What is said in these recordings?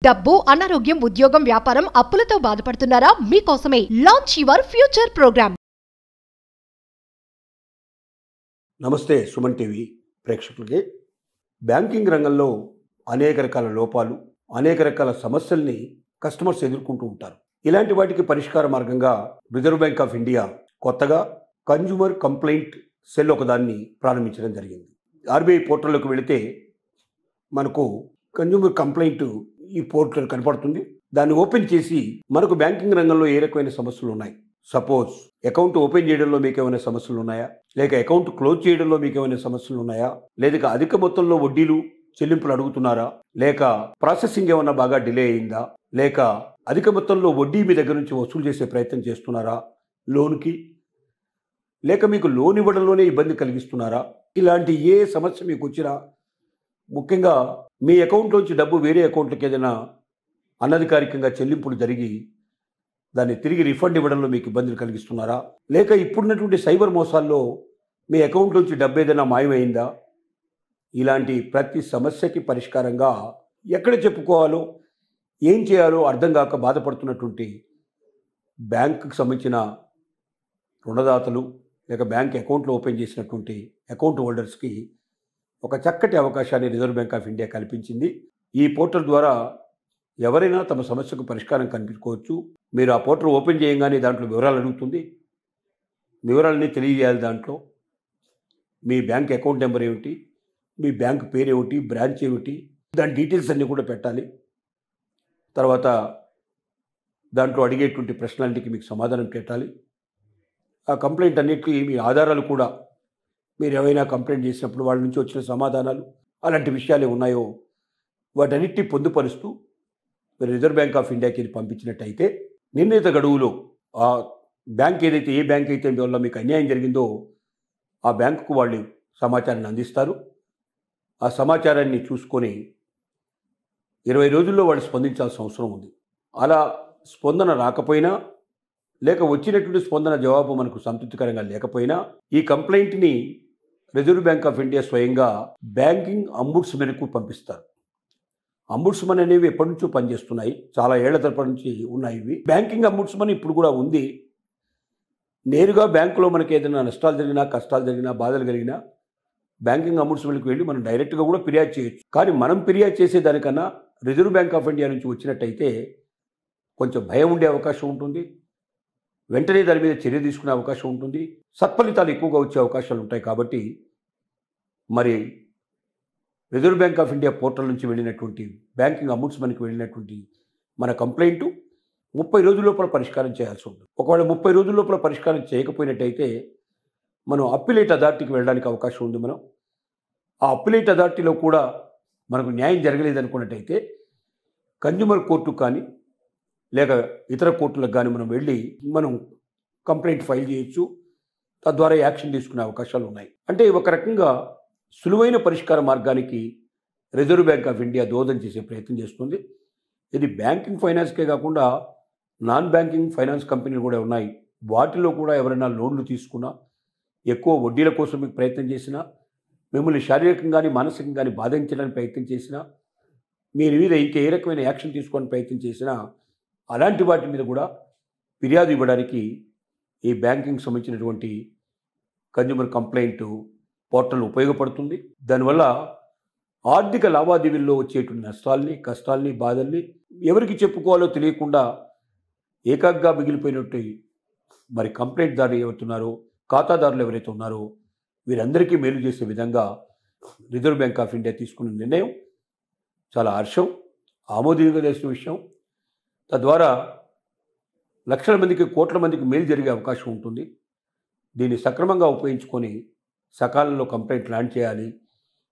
డబ్బు, అనారోగ్యం, ఉద్యోగం, వ్యాపారం, అప్పులతో బాధపడుతున్నారా? మీకోసమే లాంచ్ యువర్ ఫ్యూచర్ ప్రోగ్రామ్. నమస్తే సుమన్ టీవీ ప్రేక్షకులకి. బ్యాంకింగ్ రంగంలో అనేక రకాల లోపాలు, అనేక రకాల సమస్యల్ని కస్టమర్స్ ఎదుర్కొంటూ ఉంటారు. ఇలాంటి వాటికి పరిష్కార మార్గంగా రిజర్వ్ బ్యాంక్ ఆఫ్ ఇండియా కొత్తగా కన్జ్యూమర్ కంప్లైంట్ సెల్ ఒకదాన్ని ప్రారంభించడం జరిగింది. ఆర్బీఐ పోర్టల్లోకి వెళితే మనకు కన్జ్యూమర్ కంప్లైంట్ ఈ పోర్టల్ కనపడుతుంది. దాన్ని ఓపెన్ చేసి మనకు బ్యాంకింగ్ రంగంలో ఏ రకమైన సమస్యలు ఉన్నాయి, సపోజ్ అకౌంట్ ఓపెన్ చేయడంలో మీకు ఏమైనా సమస్యలు ఉన్నాయా, లేక అకౌంట్ క్లోజ్ చేయడంలో మీకు ఏమైనా సమస్యలు ఉన్నాయా, లేక అధిక మొత్తంలో వడ్డీలు చెల్లింపులు అడుగుతున్నారా, లేక ప్రాసెసింగ్ ఏమైనా బాగా డిలే అయిందా, లేక అధిక మొత్తంలో వడ్డీ మీ దగ్గర నుంచి వసూలు చేసే ప్రయత్నం చేస్తున్నారా లోన్కి, లేక మీకు లోన్ ఇవ్వడంలోనే ఇబ్బంది కలిగిస్తున్నారా, ఇలాంటి ఏ సమస్య మీకు వచ్చినా, ముఖ్యంగా మీ అకౌంట్లోంచి డబ్బు వేరే అకౌంట్కి ఏదైనా అనధికారికంగా చెల్లింపులు జరిగి దాన్ని తిరిగి రిఫండ్ ఇవ్వడంలో మీకు ఇబ్బందులు కలిగిస్తున్నారా, లేక ఇప్పుడున్నటువంటి సైబర్ మోసాల్లో మీ అకౌంట్లోంచి డబ్బు ఏదైనా మాయమైందా, ఇలాంటి ప్రతి సమస్యకి పరిష్కారంగా ఎక్కడ చెప్పుకోవాలో, ఏం చేయాలో అర్థం కాక బాధపడుతున్నటువంటి బ్యాంకుకు సంబంధించిన రుణదాతలు, లేక బ్యాంక్ అకౌంట్లు ఓపెన్ చేసినటువంటి అకౌంట్ హోల్డర్స్కి ఒక చక్కటి అవకాశాన్ని రిజర్వ్ బ్యాంక్ ఆఫ్ ఇండియా కల్పించింది. ఈ పోర్టల్ ద్వారా ఎవరైనా తమ సమస్యకు పరిష్కారం కనిపించుకోవచ్చు. మీరు ఆ పోర్టల్ ఓపెన్ చేయగానే దాంట్లో వివరాలు అడుగుతుంది. వివరాలని తెలియజేయాలి. దాంట్లో మీ బ్యాంక్ అకౌంట్ నెంబర్ ఏమిటి, మీ బ్యాంక్ పేరు ఏమిటి, బ్రాంచ్ ఏమిటి, దాని డీటెయిల్స్ అన్నీ కూడా పెట్టాలి. తర్వాత దాంట్లో అడిగేటువంటి ప్రశ్నలన్నిటికీ మీకు సమాధానం పెట్టాలి. ఆ కంప్లైంట్ అన్నిటికీ మీ ఆధారాలు కూడా, మీరు ఏమైనా కంప్లైంట్ చేసినప్పుడు వాళ్ళ నుంచి వచ్చిన సమాధానాలు, అలాంటి విషయాలు ఉన్నాయో వాటన్నిటిని పొందుపరుస్తూ మీరు రిజర్వ్ బ్యాంక్ ఆఫ్ ఇండియాకి ఇది పంపించినట్టయితే నిర్ణీత గడువులో ఆ బ్యాంక్ ఏదైతే, ఏ బ్యాంక్ అయితే వల్ల మీకు అన్యాయం జరిగిందో ఆ బ్యాంకుకు వాళ్ళు సమాచారాన్ని అందిస్తారు. ఆ సమాచారాన్ని చూసుకొని 20 రోజుల్లో వాళ్ళు స్పందించాల్సిన అవసరం ఉంది. అలా స్పందన రాకపోయినా, లేక వచ్చినటువంటి స్పందన జవాబు మనకు సంతృప్తికరంగా లేకపోయినా, ఈ కంప్లైంట్ని రిజర్వ్ బ్యాంక్ ఆఫ్ ఇండియా స్వయంగా బ్యాంకింగ్ అంబుడ్స్మెన్కు పంపిస్తారు. అంబుడ్స్మన్ అనేవి ఎప్పటి నుంచో పనిచేస్తున్నాయి, చాలా ఏళ్ల తరపటి నుంచి ఉన్నాయి ఇవి. బ్యాంకింగ్ అంబుడ్స్మన్ ఇప్పుడు కూడా ఉంది. నేరుగా బ్యాంకులో మనకి ఏదైనా నష్టాలు జరిగినా, కష్టాలు జరిగినా, బాధలు కలిగినా బ్యాంకింగ్ అంబుడ్స్మన్కి వెళ్ళి మనం డైరెక్ట్గా కూడా ఫిర్యాదు చేయొచ్చు. కానీ మనం ఫిర్యాదు చేసేదానికన్నా రిజర్వ్ బ్యాంక్ ఆఫ్ ఇండియా నుంచి వచ్చినట్టయితే కొంచెం భయం ఉండే అవకాశం ఉంటుంది. వెంటనే దాని మీద చర్య తీసుకునే అవకాశం ఉంటుంది. సత్ఫలితాలు ఎక్కువగా వచ్చే అవకాశాలు ఉంటాయి. కాబట్టి మరి reserve bank of India portal నుంచి వెళ్ళినటువంటి బ్యాంకింగ్ అంబుడ్స్మన్కి వెళ్ళినటువంటి మన కంప్లైంట్ 30 రోజుల లోపల పరిష్కారం చేయాల్సి ఉంటుంది. ఒకవేళ 30 రోజుల లోపల పరిష్కారం చేయకపోయినట్టయితే మనం అప్పిలేట్ అథారిటీకి వెళ్ళడానికి అవకాశం ఉంది. మనం ఆ అప్పిలేట్ అథారిటీలో కూడా మనకు న్యాయం జరగలేదనుకున్నట్టయితే కన్జ్యూమర్ కోర్టు కానీ, లేక ఇతర కోర్టులకు కానీ మనం వెళ్ళి మనం కంప్లైంట్ ఫైల్ చేయొచ్చు. తద్వారా యాక్షన్ తీసుకునే అవకాశాలు ఉన్నాయి. అంటే ఒక రకంగా సులువైన పరిష్కార మార్గానికి రిజర్వ్ బ్యాంక్ ఆఫ్ ఇండియా దోహదం చేసే ప్రయత్నం చేస్తుంది. ఇది బ్యాంకింగ్ ఫైనాన్స్కే కాకుండా నాన్ బ్యాంకింగ్ ఫైనాన్స్ కంపెనీలు కూడా ఉన్నాయి. వాటిలో కూడా ఎవరైనా లోన్లు తీసుకున్నా, ఎక్కువ వడ్డీల కోసం మీకు ప్రయత్నం చేసినా, మిమ్మల్ని శారీరకంగాని మానసికంగాని బాధించడానికి ప్రయత్నం చేసినా, మీరు మీద ఇంకా ఏ రకమైన యాక్షన్ తీసుకోవడానికి ప్రయత్నం చేసినా, అలాంటి వాటి మీద కూడా ఫిర్యాదు ఇవ్వడానికి ఈ బ్యాంకింగ్ సంబంధించినటువంటి కన్జ్యూమర్ కంప్లైంట్ పోర్టల్ ఉపయోగపడుతుంది. దానివల్ల ఆర్థిక లావాదేవీల్లో వచ్చేటువంటి నష్టాల్ని, కష్టాల్ని, బాధల్ని ఎవరికి చెప్పుకోవాలో తెలియకుండా ఏకాగ్గా మిగిలిపోయినట్టు మరి కంప్లైంట్ దారులు ఎవరుతున్నారో, ఖాతాదారులు ఎవరైతే ఉన్నారో వీరందరికీ మేలు చేసే విధంగా రిజర్వ్ బ్యాంక్ ఆఫ్ ఇండియా తీసుకున్న నిర్ణయం చాలా హర్షం, ఆమోదయోగ్యమైన విషయం. తద్వారా లక్షల మందికి, కోట్ల మందికి మేలు జరిగే అవకాశం ఉంటుంది. దీన్ని సక్రమంగా ఉపయోగించుకొని సకాలంలో కంప్లైంట్ లాంచ్ చేయాలి.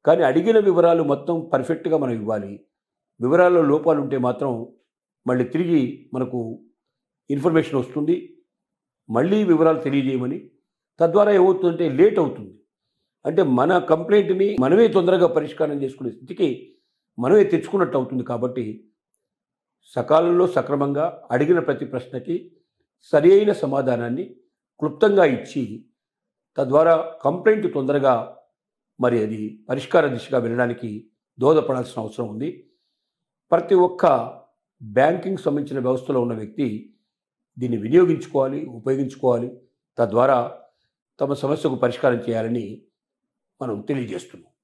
కానీ అడిగిన వివరాలు మొత్తం పర్ఫెక్ట్గా మనం ఇవ్వాలి. వివరాల్లో లోపాలు ఉంటే మాత్రం మళ్ళీ తిరిగి మనకు ఇన్ఫర్మేషన్ వస్తుంది, మళ్ళీ వివరాలు తెలియజేయమని. తద్వారా ఏమవుతుందంటే లేట్ అవుతుంది. అంటే మన కంప్లైంట్ని మనమే తొందరగా పరిష్కారం చేసుకునే స్థితికి మనమే తెచ్చుకున్నట్టు అవుతుంది. కాబట్టి సకాలంలో సక్రమంగా అడిగిన ప్రతి ప్రశ్నకి సరి అయిన సమాధానాన్ని క్లుప్తంగా ఇచ్చి, తద్వారా కంప్లైంట్ తొందరగా మరి అది పరిష్కార దిశగా వెళ్ళడానికి దోహదపడాల్సిన అవసరం ఉంది. ప్రతి ఒక్క బ్యాంకింగ్ సంబంధించిన వ్యవస్థలో ఉన్న వ్యక్తి దీన్ని వినియోగించుకోవాలి, ఉపయోగించుకోవాలి. తద్వారా తమ సమస్యకు పరిష్కారం చేయాలని మనం తెలియజేస్తున్నాం.